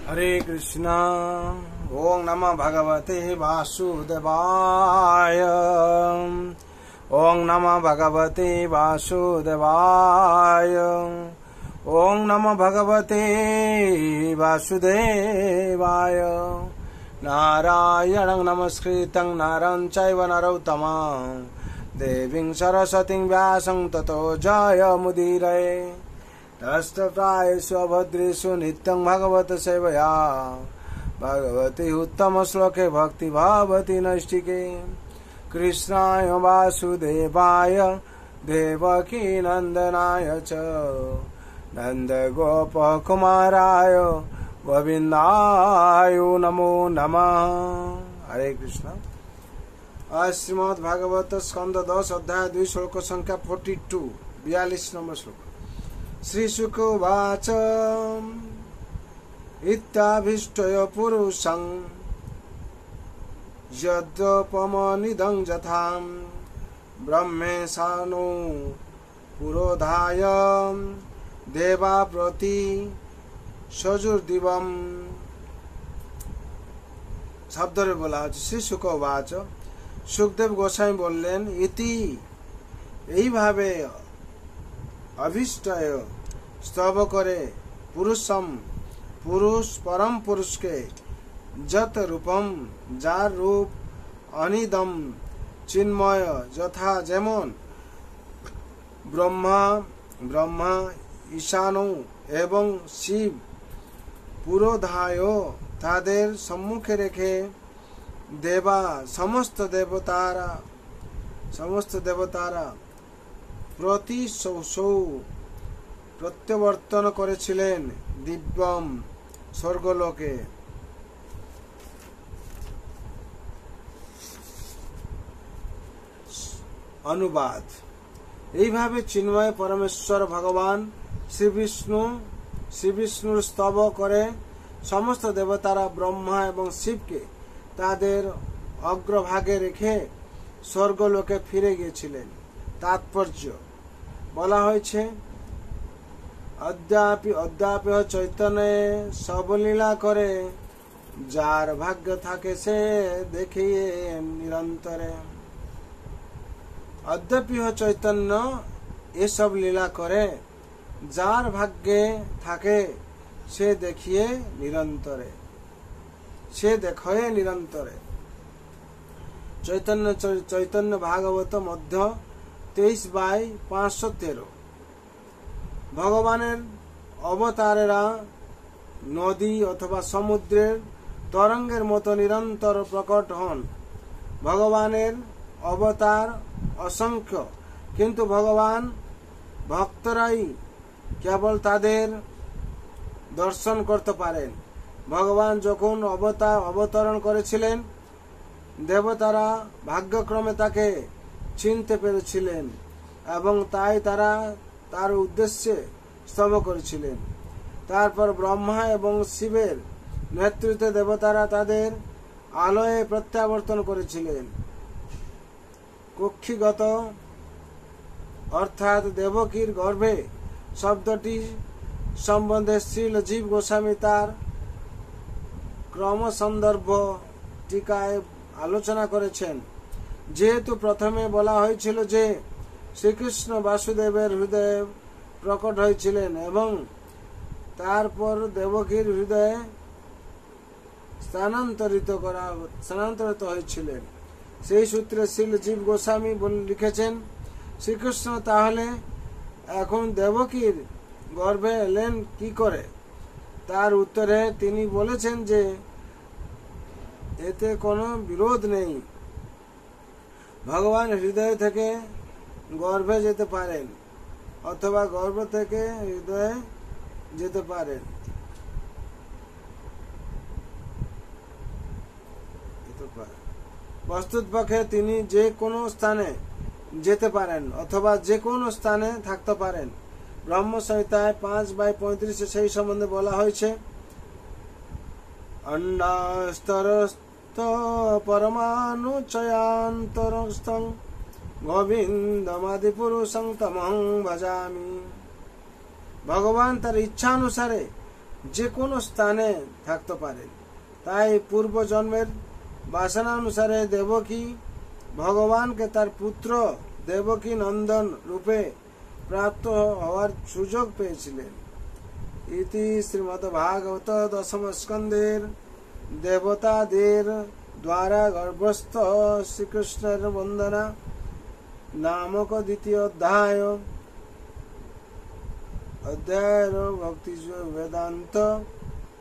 हरे कृष्णा। ओम नमः भगवते वासुदेवाय। ओम नमः भगवते वासुदेवाय। ओम नमः भगवते वासुदेवाय। नारायणं नमस्कृतं नरं चैव नरोत्तमं देवीं सरस्वतीं व्यासं ततो जयमुदीरये। तस्थप्रायेषु भद्रेषु नित्यं भगवत सेवया भगवती उत्तम श्लोके भक्ति भवति नैष्टिके। कृष्णाय वासुदेवाय देवकी नंदनाय च नंद गोपकुमाराय गोविंदाय नमो नमः। हरे कृष्ण। श्रीमद् भागवत स्कंद 10 अध्याय 2 श्लोक संख्या 42 42 नंबर श्लोक। श्रीशुक उवाच इत्याभीष्टय पुरुषं यद्योपमनिदं यथां ब्रह्मेशानो पुरोधाय देवा प्रति सजुर्दिवम। शब्द रे बोला श्री शुक उवाच। सुखदेव गोसाई बोलें इति यही भावे अभिष्टय स्तव करे पुरुषम पुरुष परम पुरुष के जत रूपम जार रूप अनिदम चिन्मय यथा जेमन ब्रह्मा ईशानो एवं शिव पुरोधाय तादेर सम्मुखे रेखे देवा समस्त देवतारा प्रति सौ प्रत्यावर्तन करेছিলেন दिव्यम स्वर्गलोके। अनुवाद। এইভাবে চিন্ময় পরমেশ্বর ভগবান শ্রী বিষ্ণুর স্তব করে সমস্ত দেবতারা ব্রহ্মা এবং শিবকে তাদের অগ্রভাগে রেখে স্বর্গলোকে ফিরে গিয়েছিলেন। তাৎপর্য বলা হয়েছে অদ্যাপি চৈতন্য সবলীলা করে যার ভাগ্য থাকে সে দেখিয়ে নিরন্তরে। অদ্যাপি চৈতন্য এসব লীলা করে যার ভাগ্যে থাকে সে দেখিয়ে নিরন্তরে চৈতন্য ভাগবত মধ্য 23/513। ভগবানের অবতারেরা নদী অথবা সমুদ্রের তরঙ্গের মতো নিরন্তর প্রকট হন। ভগবানের অবতার অসংখ্য, কিন্তু ভগবান ভক্তরাই কেবল তাদের দর্শন করতে পারেন। ভগবান যখন অবতরণ করেছিলেন দেবতারা ভাগ্যক্রমে তাকে চিনতে পেরেছিলেন এবং তাই তারা তার উদ্দেশ্যে স্তব করেছিলেন। তারপর ব্রহ্মা এবং শিবের নেতৃত্বে দেবতারা তাদের আলোয় প্রত্যাবর্তন করেছিলেন। কক্ষিগত অর্থাৎ দেবকীর গর্ভে শব্দটি সম্বন্ধে শ্রীল জীব গোস্বামী তার ক্রম সন্দর্ভ টিকায় আলোচনা করেছেন। যেহেতু প্রথমে বলা হয়েছিল যে শ্রীকৃষ্ণ বাসুদেবের হৃদয়ে প্রকট হয়েছিলেন এবং তারপর দেবকীর হৃদয়ে স্থানান্তরিত হয়েছিলেন, সেই সূত্রে শ্রীল জীব গোস্বামী লিখেছেন শ্রীকৃষ্ণ তাহলে এখন দেবকীর গর্ভে এলেন কি করে? তার উত্তরে তিনি বলেছেন যে এতে কোনো বিরোধ নেই। ভগবান হৃদয় থেকে গর্ভে যেতে পারেন অথবা গর্ভ থেকে হৃদয়ে যেতে পারেন। বস্তুতপক্ষে তিনি যে কোনো স্থানে যেতে পারেন অথবা যে কোনো স্থানে থাকতে পারেন। ব্রহ্ম সংহিতায় 5/35 সেই সম্বন্ধে বলা হয়েছে অন্ডাস্তরস্থ পরমাণু চয়ান্তরস্থং গোবিন্দমাদি পুরুষং তমহং ভজামি। ভগবান তার ইচ্ছা অনুসারে যে কোনো স্থানে থাকতে পারেন। তাই পূর্ব জন্মের বাসনা অনুসারে দেবকী ভগবানকে তার পুত্র দেবকী নন্দন রূপে প্রাপ্ত হওয়ার সুযোগ পেয়েছিলেন। ইতি শ্রীমদ্ ভাগবত দশম স্কন্ধের দেবতাদের দ্বারা গর্ভস্থ শ্রীকৃষ্ণের বন্দনা নামক দ্বিতীয় অধ্যায়ের ভক্তি বেদান্ত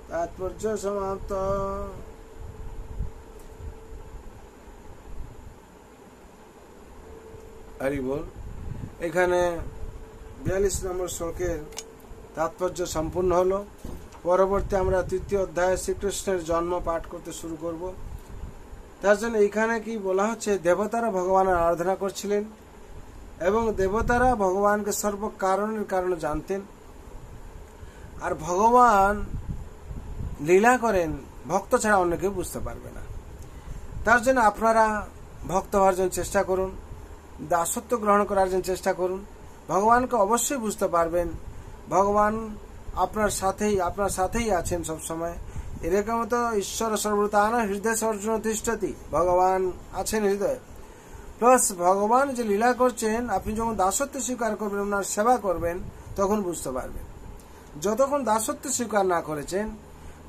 তাৎপর্য সমাপ্ত। হরি বল। এখানে 42 নম্বর শ্লোকের তাৎপর্য সম্পূর্ণ হলো। পরবর্তী আমরা তৃতীয় অধ্যায়ে শ্রীকৃষ্ণের জন্ম পাঠ করতে শুরু করব। তার জন্য এখানে কি বলা হচ্ছে, দেবতারা ভগবানের আরাধনা করছিলেন এবং দেবতারা ভগবানকে সর্বকারণের কারণে জানতেন। আর ভগবান লীলা করেন ভক্ত ছাড়া অন্য কেউ বুঝতে পারবে না। তার জন্য আপনারা ভক্ত হওয়ার জন্য চেষ্টা করুন, দাসত্ব গ্রহণ করার জন্য চেষ্টা করুন। ভগবানকে অবশ্যই বুঝতে পারবেন। ভগবান আপনার সাথেই আছেন সব সময়। এরকম তো ঈশ্বর সর্বভূতান হৃদয় অর্জুন তিষ্ঠতি, ভগবান আছেন হৃদয়। প্লাস ভগবান যে লীলা করছেন, আপনি যখন দাসত্ব স্বীকার করবেন, ওনার সেবা করবেন, তখন বুঝতে পারবেন। যতক্ষণ দাসত্ব স্বীকার না করেছেন,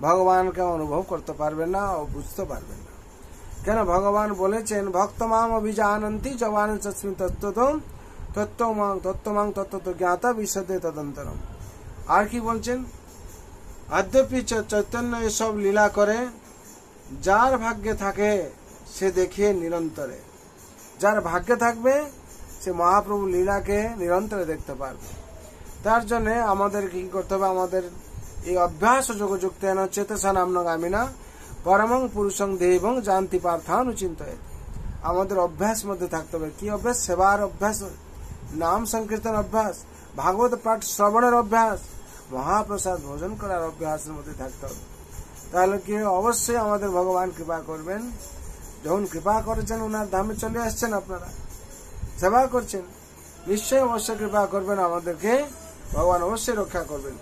ভগবানকে অনুভব করতে পারবেন না ও বুঝতে পারবেন না। কেন ভগবান বলেছেন, ভক্ত মাম অভিজানন্তি জবান তত্ত্বমাং তত্ত্ব জ্ঞাতা বিশদে তদন্তরম। আর কি বলছেন, আদ্যপি চৈতন্য এসব লীলা করে, যার ভাগ্যে থাকে সে দেখে নিরন্তরে। যার ভাগ্যে থাকবে সে মহাপ্রভু লীলাকে নিরন্তরে দেখতে পারবে। তার জন্য আমাদের কি করতে হবে, আমাদের এই অভ্যাস যোগযুক্ত চেতসা নামনাগামিনা পরমং পুরুষং দেবং জানতি পার্থানুচিন্তয়েৎ। আমাদের অভ্যাস মধ্যে থাকতে হবে। কি অভ্যাস? সেবার অভ্যাস, নাম সংকীর্তন অভ্যাস, ভাগবত পাঠ শ্রবণের অভ্যাস, মহাপ্রসাদ ভোজন করার অভ্যাসের মধ্যে থাকতে হবে। তাহলে কি অবশ্যই আমাদের ভগবান কৃপা করবেন। যখন কৃপা করেছেন, ওনার ধামে চলে আসছেন, আপনারা সেবা করছেন, নিশ্চয়ই অবশ্যই কৃপা করবেন আমাদেরকে, ভগবান অবশ্যই রক্ষা করবেন।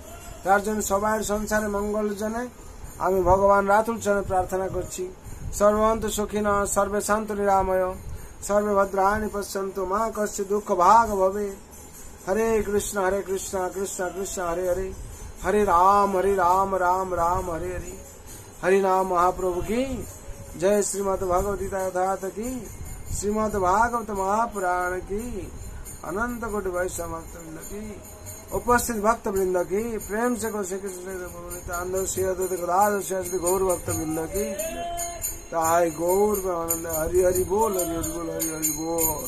তার জন্য সবাই সংসারে মঙ্গল জন্য আমি ভগবান রাতুল চরণে প্রার্থনা করছি। সর্বন্ত সুখিন সর্বে শান্ত নিরাময় সর্বে ভদ্রাণি পশ্যন্তু মা কশ্চিৎ দুঃখ ভাগ ভবে। হরে কৃষ্ণ কৃষ্ণ কৃষ্ণ হরে হরে, হরে রাম রাম রাম হরে হরে। हरि नाम महाप्रभु की जय। श्रीमद् भगवद्गीता यथार्थ की, श्रीमद् भागवत महापुराण की, अनंत कोटि वैष्णव भक्तवृंद की, उपस्थित भक्त वृंद की, प्रेम से श्री कृष्ण गौर भक्त वृंद की। ताई गौर में आनंद। हरि हरि बोल, हरि हरि बोल, हरि हरि बोल।